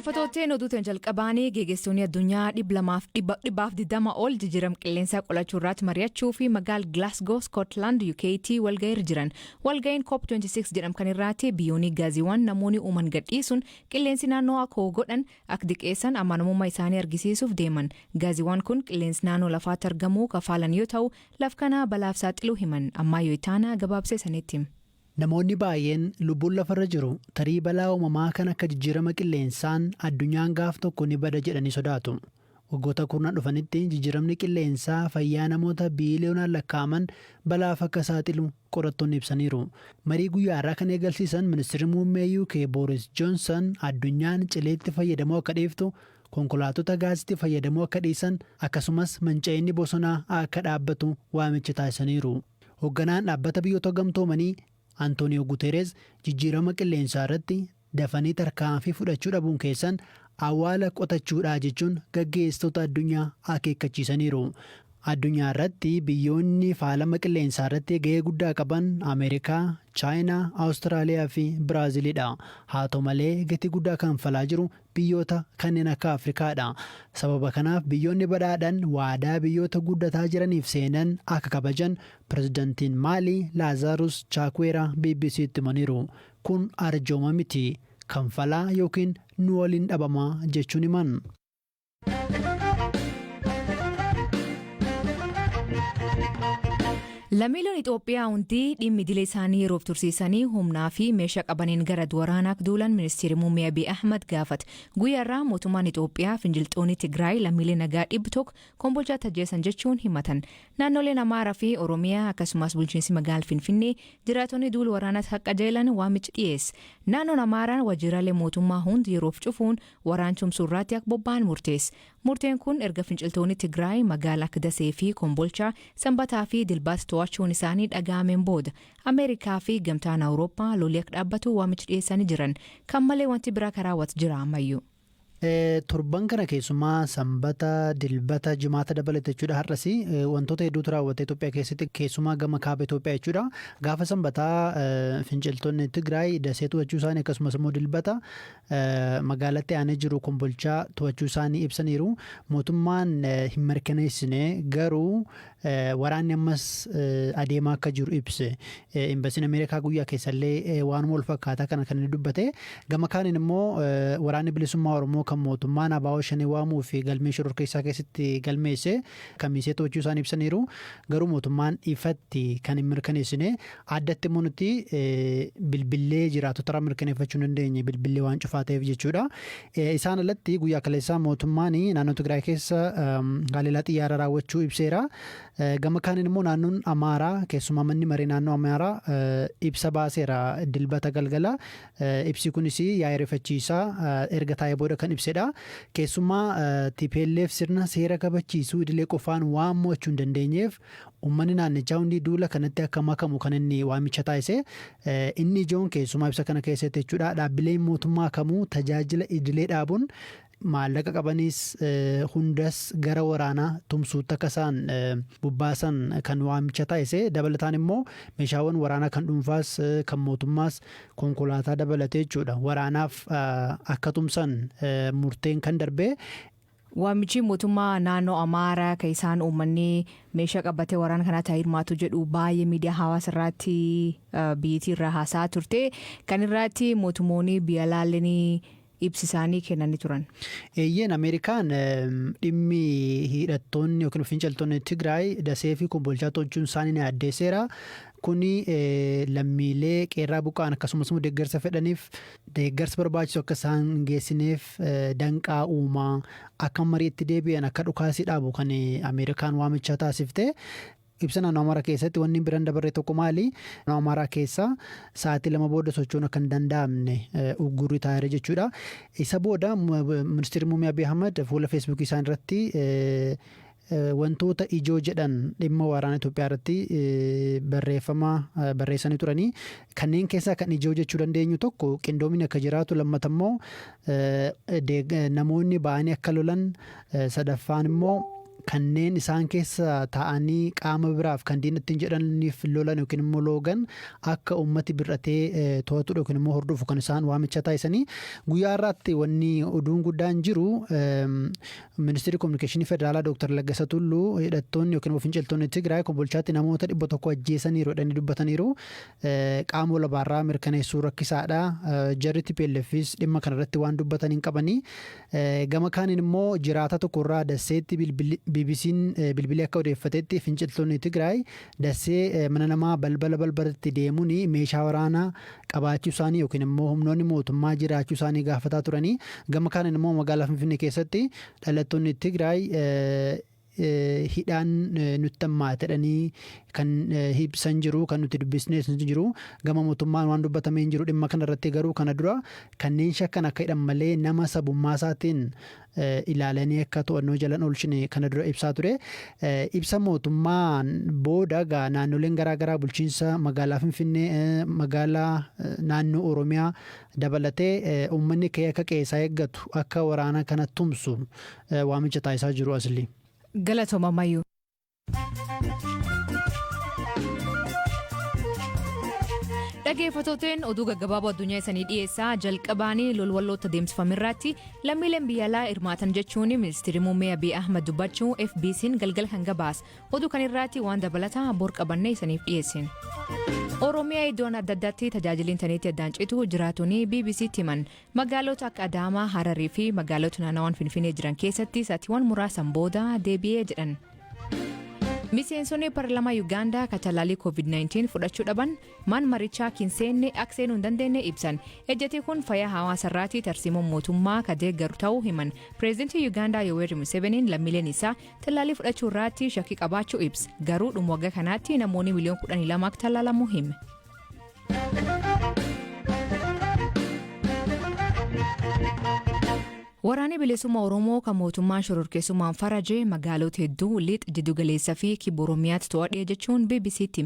Dhaggeeffattootni oduutiin jalqabaanii geggeessitoonni addunyaa 220 ol jijjiirama qilleensaa qolachuu irratti mari'achuu fi magaala Glasgow Scotland UK'tti walga'iirra jiran. Walga'iin COP26 jedhamu kan irratti biyyoonni gaaziiwwan namoonni uuman gadhiisuun qilleensi naannoo akka godhan akka diqqeessan amanamummaa isaanii argisiisuuf deeman. Gaaziiwwan kun qilleensi naannoo lafaatti argamuu kafaalan yoo ta'u laf kana balaaf saaxiluu himan. Ammayyoo itaana gabaabsee sanitti. Namoonni baay'een lubbuun lafarra jiru tarii balaa uumamaa kan akka jijjiirama qilleensaan addunyaan gaaf tokko ni bada jedhanii sodaatu. Waggoota kurnan dhufanitti jijjiiramni qilleensaa fayyaa namoota biiliyoonaan lakkaa'aman balaaf akka saaxilu qorattoonni ibsaniiru. Marii guyyaa irraa kan eegalsiisan ministeerri muummee UK Boris Johnson addunyaan cileetti fayyadamuu akka dhiiftu, konkolaattota gaasiitti fayyadamuu akka dhiisan akkasumas manca'inni bosonaa akka dhaabbatu waamicha taasisaniiru. Hoogganaan dhaabbata biyyoota gamtoomanii Antonio Guterres jijjiirama qilleensaa irratti dafanii tarkaanfii fudhachuu dhabuun keessan awwaala qotachuudhaa jechuun gaggeessitoota addunyaa akeekkachiisaniiru. Addunyaa irratti biyyoonni faalama qilleensaa irratti gahee guddaa qaban Ameerikaa, Chaayinaa, Awustiraaliyaa fi Biraaziliidha. Haa ta'u malee gatii guddaa kanfalaa jiru biyyoota kanneen akka Afrikaadha. Sababa kanaaf biyyoonni badhaadhan waadaa biyyoota guddataa jiraniif seenan akka kabajan pirezidantiin Maalii Laazaarus Chaakweeraa BBC'tti himaniiru. Kun arjooma miti. Kanfalaa yookiin nu waliin dhabamaa jechuun himan. Lammiileen Itoophiyaa hundi dhimmi idilee isaanii yeroof tursiisanii humnaa fi meeshaa qabaniin gara waraanaa duulan ministeerri muummee Abiy Ahmad gaafate. Guyyaarraa mootummaan Itoophiyaa finciltoonni Tigraay lammiilee nagaa 100 kombolchaa tajjeessan jechuun himatan. Naannoleen Amaaraa fi Oromiyaa akkasumas bulchiinsi magaalaa Finfinnee jiraatonni duula waraanaa akka qajeelan waamicha dhiyeesse. Naannoon Amaaraan waajjiraalee mootummaa hundi yeroof cufuun waraan tumsuurraatti akka bobba'an murteesse. Murteen kun erga finciltoonni Tigraay magaalaa Dasee fi Kombolchaa sanbataa fi dilbaata to'achuun isaanii dhaga'ameen booda Ameerikaa fi gamtaan Awurooppaa lolii akka dhaabbatu waamicha dhiyeessanii jiran. Kan malee wanti biraa karaawwatu jira ammayyuu. Torban kana keessumaa sanbata dilbata jimaata dabalate jechuudha. Har'as wantoota hedduutu raawwate Itoophiyaa keessatti keessumaa gama kaaba Itoophiyaa jechuudha. Gaafa sanbataa finciltoonni Tigraay Dasee to'achuu isaanii akkasumas immoo dilbata magaalatti aanee jiru Kombolchaa to'achuu isaanii ibsaniiru. Mootummaan hin mirkaneessine garuu waraanni ammas adeemaa akka jiru ibse. Imbasiin Ameerikaa guyyaa keessallee waanuma wal fakkaataa kana kan inni dubbate. Gama kaaniin immoo waraanni bilisummaa Oromoo kan mootummaan ABO shanii waamuu fi galmee shororkeessaa keessatti galmeesse kamisee to'achuu isaanii ibsaniiru. Garuu mootummaan ifatti kan hin mirkaneessine. Addatti immoo nuti bilbilee jiraatota irraa mirkaneeffachuu hin dandeenye bilbilee waan cufaa ta'eef jechuudha. Isaan alatti guyyaa kaleessaa mootummaan naannoo Tigraay keessa haleellaa xiyyaara raawwachuu ibseera. Gama kaaniin immoo naannoon Amaaraa keessumaa manni maree naannoo Amaaraa ibsa baaseera dilbata galgala. Ibsi kunis yaa'ii rifachiisaa erga taa'ee booda kan ibsedha. Keessumaa TPLF sirna seera kabachiisuu idilee qofaan waan mo'achuu hin dandeenyeef uummanni naannichaa hundi duula kanatti akka makamu kan inni waamicha taasise. Inni ijoon keessumaa ibsa kana keessatti jechuudha. Dhaabbileen mootummaa kamuu tajaajila idilee dhaabuun maallaqa qabanis hundas gara waraanaa tumsuutti akka isaan bubbaasan kan waamicha taasise. Dabalataan immoo meeshaawwan waraanaa kan dhuunfaas kan mootummaas konkolaataa dabalatee jechuudha. Waraanaaf akka tumsan murteen kan darbee. Waamichi mootummaa naannoo Amaaraa kan isaan uummanni meeshaa qabatee waraana kana ta'ee hirmaatu jedhu baay'ee miidiyaa hawaasa irratti biyyattii irraa haasaa turte. Kan irratti mootummoonni biyya laalanii ibsisaanii kennanii turan. Eeyyeen Ameerikaan dhimmi hidhattoonni yookiin finciltoonni Tigraay Dasee fi Kombolchaa to'achuun isaanii ni addeesseera. Kuni lammiilee qeerraa buqqa'an akkasumas immoo deeggarsa fedhaniif deeggarsa barbaachisu akka isaan geessineef danqaa uumaa akka mariitti deebi'an akka dhukaasii dhaabu kan Ameerikaan waamicha taasifte. Ibsa naannoo Amaaraa keessatti wanni biraan dabarre tokko maali? Naannoo Amaaraa keessa sa'aatii 2 booda sochoon akka hin danda'amne uggurri taa'eera jechuudha. Isa booda ministeerri muummee Abiy Ahmad fuula feesbuukii isaan irratti wantoota ijoo jedhan dhimma waraana Itoophiyaa irratti barreessanii turanii. Kanneen keessaa kan ijoo jechuu dandeenyu tokko qindoomni akka jiraatu, lammata immoo namoonni ba'anii akka lolan, sadaffaan immoo kanneen isaan keessa taa'anii qaama biraaf kan diinatti jedhaniif lolan yookiin immoo loogan akka ummati birratee to'atu yookiin immoo hordofu kan isaan waamicha taasisanii guyyaa irratti wanni oduun guddaan jiru ministeerri kominikeeshinii federaalaa Dr. Laggasaa Tulluu hidhattoonni yookiin immoo finciltoonni Tigraay kombolchaatti namoota 100 ajjeesaniiru jedhanii dubbataniiru qaama olabaarraa mirkaneessuu rakkisaadha jarri TPLFis dhimma kanarratti waan dubbatan hin qabanii gama kaaniin immoo jiraata tokkorraa dasseetti BBC'n bilbilee akka odeeffatetti finciltoonni Tigraay dassee mana namaa balbalatti deemuun meeshaa waraanaa qabaachuu isaanii yookiin immoo humnoonni mootummaa jiraachuu isaanii gaafataa turanii gama kaaniin immoo magaalaa Finfinnee keessatti dhalattoonni Tigraay hidhaan nutti hammaatedhanii kan hibsan jiru kan nuti dubbisnees jiru gama mootummaan waan dubbatamee jiru dhimma kanarratti garuu kana dura kanneen shakkan akka hidhan malee nama sabummaa isaatiin ilaalanii akka to'annoo jalan oolchine kana dura ibsaa ture ibsa mootummaan booda naannoleen garaagaraa bulchiinsa magaalaa Finfinnee magaalaa naannoo Oromiyaa dabalatee uummanni kee akka qeessaa eeggatu akka waraana kana tumsu waamicha taasisaa jiru asli. Galatooma Mayyuu. Dhaggeeffattoonni oduu gaggabaaboo addunyaa isaanii dhiyeessaa jalqabaanii lolwalloota deemsifamirratti lammiileen biyya alaa hirmaatan jechuun ministeerri muummee Abiy Ahmad dubbachuu FBC'n galgal hanga baas oduu kanirratti waan dabalataa bor qabannee isaniif dhiyeessin. Oromiyaa iddoon adda addaatti tajaajila intarneetii addaan citu jiraatonni BBC'tti himan magaalota akka Adaamaa, Hararii fi magaalota naannawaan Finfinnee jiran keessatti sa'aatiiwwan muraasan booda deebi'ee jedhan. Miseensonni Paarlaamaa Yuugaandaa katalaalii COVID-19 fudhachuu dhaban man marichaa kinseenne akka seenuu hin dandeenye ibsan. Ejjeti kun fayyaa hawaasarraatii tarsiimoo mootummaa ka deeggaru ta'uu himan. Pireezidantii Yuugaandaa Yoweri Museveniin lammiileen isaa talaalii fudhachuu irratti shakkii qabaachuu ibsa. Garuu dhuma waggaa kanaatti namoonni miliyoona 12 akka talaalamuu hime. Waraanni bilisummaa Oromoo kan mootummaan shororkeessummaan farajee magaalota hedduu lixa jiddugaleessaa fi kibba Oromiyaatti to'adhee jechuun BBC'tti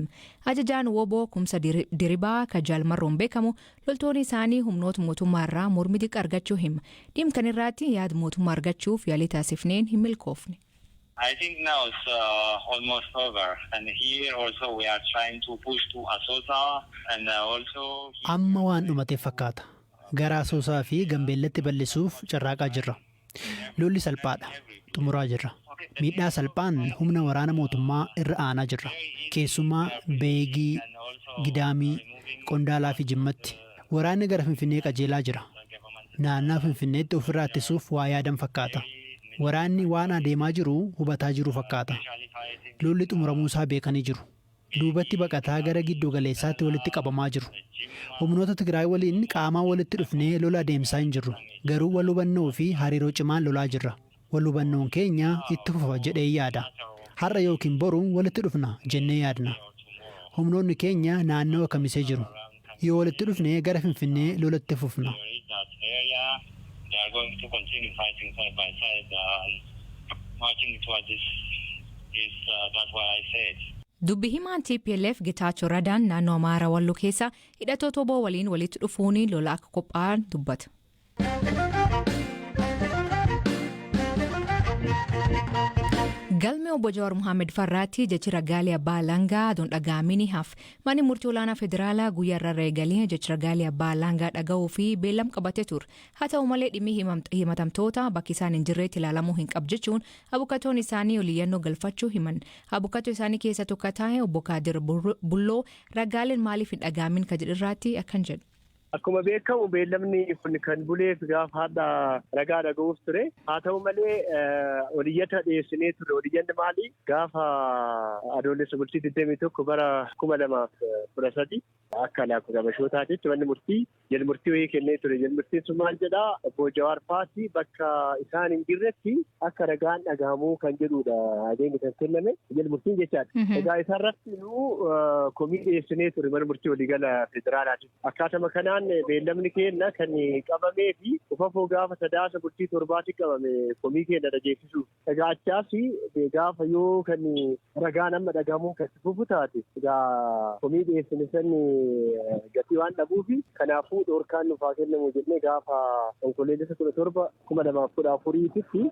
ajajaan woboo kumsa diribaa ka jaalmarroon beekamu loltoonni isaanii humnoota mootummaa irraa mormii xiqqaa argachuu hima. Dhimma kanarratti yaada mootummaa argachuuf yaalii taasifneen hin milkoofne. I think now it's almost over, and here also we are trying to push to Asota and also. Amma waan dhumatee fakkaata. Gara Asoosaa fi Gambeellatti bal'isuuf carraaqaa jirra. Lolli salphaadha. Xumuraa jirra. Miidhaa salphaan humna waraana mootummaa irra aanaa jirra. Keessumaa Beegii, Gidaamii, Qondaalaa fi Jimmatti. Waraanni gara Finfinnee qajeelaa jira. Naannaa Finfinneetti ofirraa ittisuuf waa yaadan fakkaata. Waraanni waan adeemaa jiru hubataa jiru fakkaata. Lolli xumuramuusaa beekanii jiru. Duubatti baqataa gara gidduu galeessaatti walitti qabamaa jiru. Humnoota Tigraay waliin qaamaan walitti dhufnee lola adeemsaa hin jirru. Garuu wal hubannoo fi hariiroo cimaan lolaa jirra. Wal hubannoon keenya itti fufa jedhee yaada. Har'a yookiin boruun walitti dhufna jennee yaadna. Humnoonni keenya naannoo kamisee jiru. Yoo walitti dhufnee gara Finfinnee lolatti fufna. Dubbi himaan TPLF Getaachoo Radaan naannoo Amaaraa Walloo keessa hidhattoota oboo waliin walitti dhufuun lola akka qophaa'an dubbata. Galmee obbo Jawaar Mohaammed Farraatti jechi ragaalee abbaa alangaa aduun dhagaamini haf manni murtii olaanaa federaalaa guyyaa irra eegalee jechi ragaalee abbaa alangaa dhaga'uu fi beellam qabatee ture. Haa ta'u malee dhimmi himatamtoota bakki isaan hin jirreetti ilaalamuu hin qabu jechuun abukatoon isaanii oliyyannoo galfachuu himan. Abukatoo isaanii keessa tokko taa'e obbo Kaadir Bulloo ragaaleen maaliif hin dhagaamin ka jedhirraatti akkan jedhu. Akkuma beekamu beellamni kun kan buleef gaafa haadha ragaa dhaga'uuf ture. Haa ta'u malee oliyyata dhiyeessinee ture. Oliyyanni maali? Gaafa adoolessa bultii 21 bara 2013 akka lakkoofsa Habashootaa jechuun manni murtii jalmurtii wayii kennee ture. Jalmurtiin sun maal jedhaa? Obbo Jawaar Faati bakka isaan hin jirretti akka ragaan dhagahamuu kan jedhudha. Adeemni kan kenname jalmurtiin jechaadha. Egaa isarratti komii dhiyeessinee ture mana murtii waliigala federaalaati. Akkaatuma kanaan beellamni keenya kan qabamee fi ufafoo gaafa sadaasa bultii torbaatti qabame komii keenya dhageessisuuf. Egaa achaas gaafa yoo kan ragaan amma dhagahamuu kan fufu taate egaa komii dhiyeessine san gatii waan dhabuufi kanaafuu dhoorkaan nuuf haa kennamu jennee gaafa konkolleessa 17 2014tti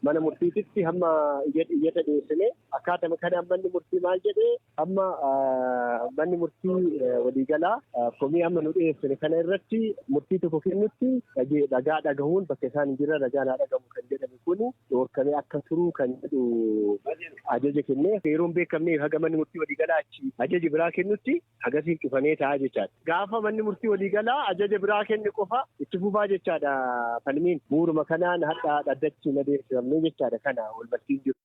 mana murtiititti hamma iyyata dhiyeessine akkaatama kanaan manni murtii maal jedhee hamma manni murtii waliigalaa komii amma nu dhiyeessine kana irratti murtii tokko kennutti dhagaa dhagahuun bakka isaan hin jirre dhagaan haa dhagahu kan jedhame kun dhoorkamee akka turuu kan jedhu ajaja kennee yeroon beekamne haga manni murtii waliigalaa achi ajaja biraa kennutti hagasiin cufamee taa'aa jechaadha. Gaafa manni murtii waliigalaa ajaja biraa kenne qofa itti fufaa jechaadha falmiin bu'uuruma kanaan hadhaa dhaddachi na deemsifamne jechaadha kana wal barsiin jiru.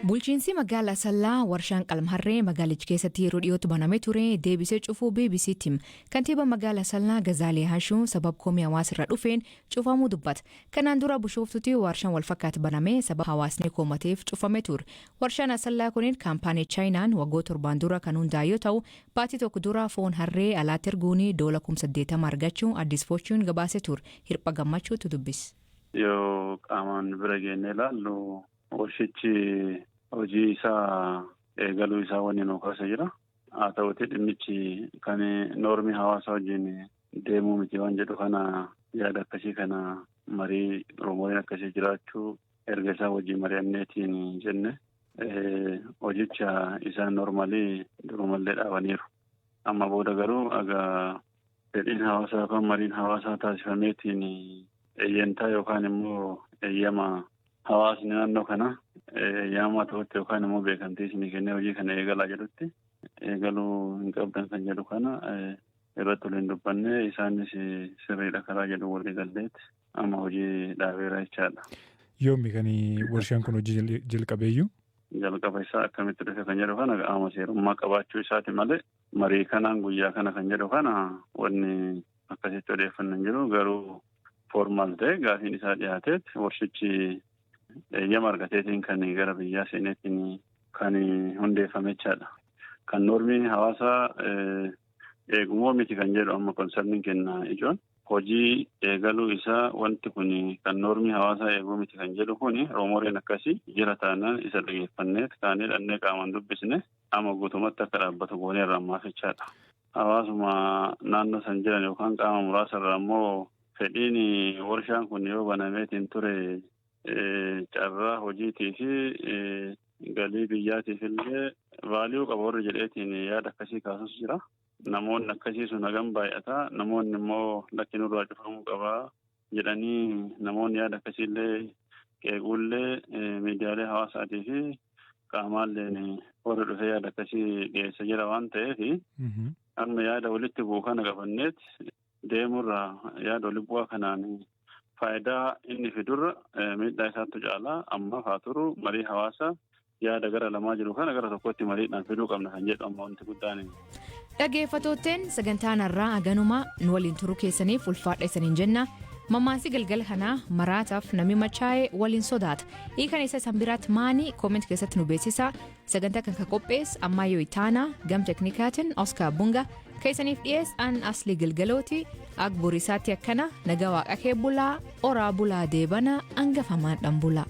Bulchiinsi magaalaa Asallaa warshaan qalmharree magaalicha keessatti yeroo dhiyootti banamee ture deebisee cufuu BBC'tti kantiiba magaalaa Asallaa Gazaalee Hashuu sabab komii hawaasirra dhufeen cufamuu dubbata. Kanaan dura Bishooftutti warshaan walfakkaatu banamee sabab hawaasni koomateef cufamee ture. Warshaan Asallaa kunin kaampaanii Chaayinaan waggoota 7 dura kan hundaa'e yoo ta'u baatii tokko dura foon harree alaatti erguun $80 argachuu Addis Fortune gabaasee ture. Hirpha gammachuutu dubbis. Yoo qaamaan bira geennee ilaallu warshichi hojii isaa eegaluu isaa wanni nu kaasa jira. Haa ta'uti dhimmichi kan noormii hawaasa wajjin deemuu miti waan jedhu kana yaada akkasii kana marii Oromooleen akkasii jiraachuu erga isaa wajjin mari'anneetiin jenne hojicha isaan noormalii durumallee dhaabaniiru. Amma booda garuu aga fedhiin hawaasaa yookaan mariin hawaasaa taasifameetiin eeyyantaa yookaan immoo eeyyama hawaasni naannoo kana eeyyamaa ta'utti yookaan immoo beekamtii isinii kennee hojii kana eegalaa jedhutti eegaluu hin qabdan kan jedhu kana irratti waliin dubbanne isaanis sirriidha karaa jedhu walii galleetti amma hojii dhaabeera jechaadha. Yoommi kan warshaan kun hojii jalqabeeyyuu? Jalqaba isaa akkamitti dhufe kan jedhu kana qaama seerummaa qabaachuu isaati malee marii kanaan guyyaa kana kan jedhu kana wanni akkasitti odeeffannan jiru garuu formaal ta'e gaafiin isaa dhiyaateetti warshichi eeyyama argateetiin kan gara biyyaa seeneetiin kan hundeeffame jechaadha. Kan noormii hawaasaa eegumoo miti kan jedhu amma konsarniin kenna ijoon hojii eegaluu isaa wanti kun kan noormii hawaasaa eeguu miti kan jedhu kun Oromooleen akkasii jira taanaan isa dhageeffanneet kaanee dhannee qaamaan dubbisne amma guutumatti akka dhaabbatu goonee irraa ammaaf jechaadha. Hawaasuma naannoo san jiran yookaan qaama muraasarraa immoo fedhiin warshaan kun yoo banameetiin ture carraa hojiitii fi galii biyyaatiif illee vaaliyuu qaba warri jedheetiin yaada akkasii kaasus jira. Namoonni akkasii sun hagam baay'ata. Namoonni immoo lakki nurraa cufamuu qabaa jedhanii namoonni yaada akkasii illee qeequullee miidiyaalee hawaasaatii fi qaamaalleen warri dhufee yaada akkasii dhiyeessa jira waan ta'eef amma yaada walitti bu'u kana qabanneet deemurraa yaada walitti bu'aa kanaan faayidaa inni fidurra miidhaa isaatti caalaa amma haa turu marii hawaasaa yaada gara lamaa jiru kana gara tokkotti mariidhaan fiduu qabna kan jedhu amma wanti guddaan. Dhaggeeffattootteen sagantaan har'aa aganumaa nu waliin turuu keessaniif ulfaadha isaniin jenna. Mammaasii galgala kanaa maraataaf namni machaa'ee waliin sodaata. Hiikan isa san biraatti maanii kooment keessatti nu beeksisa. Sagantaa kan qophees Ammayyoo Itaanaa gam teknikaatiin Oskar Bunga keessaniif dhiyeessan Aslii Galgalooti Agburisaatti akkana nagaa waaqa kee bulaa oraa bulaa deebana hangafamaan dhan bulaa.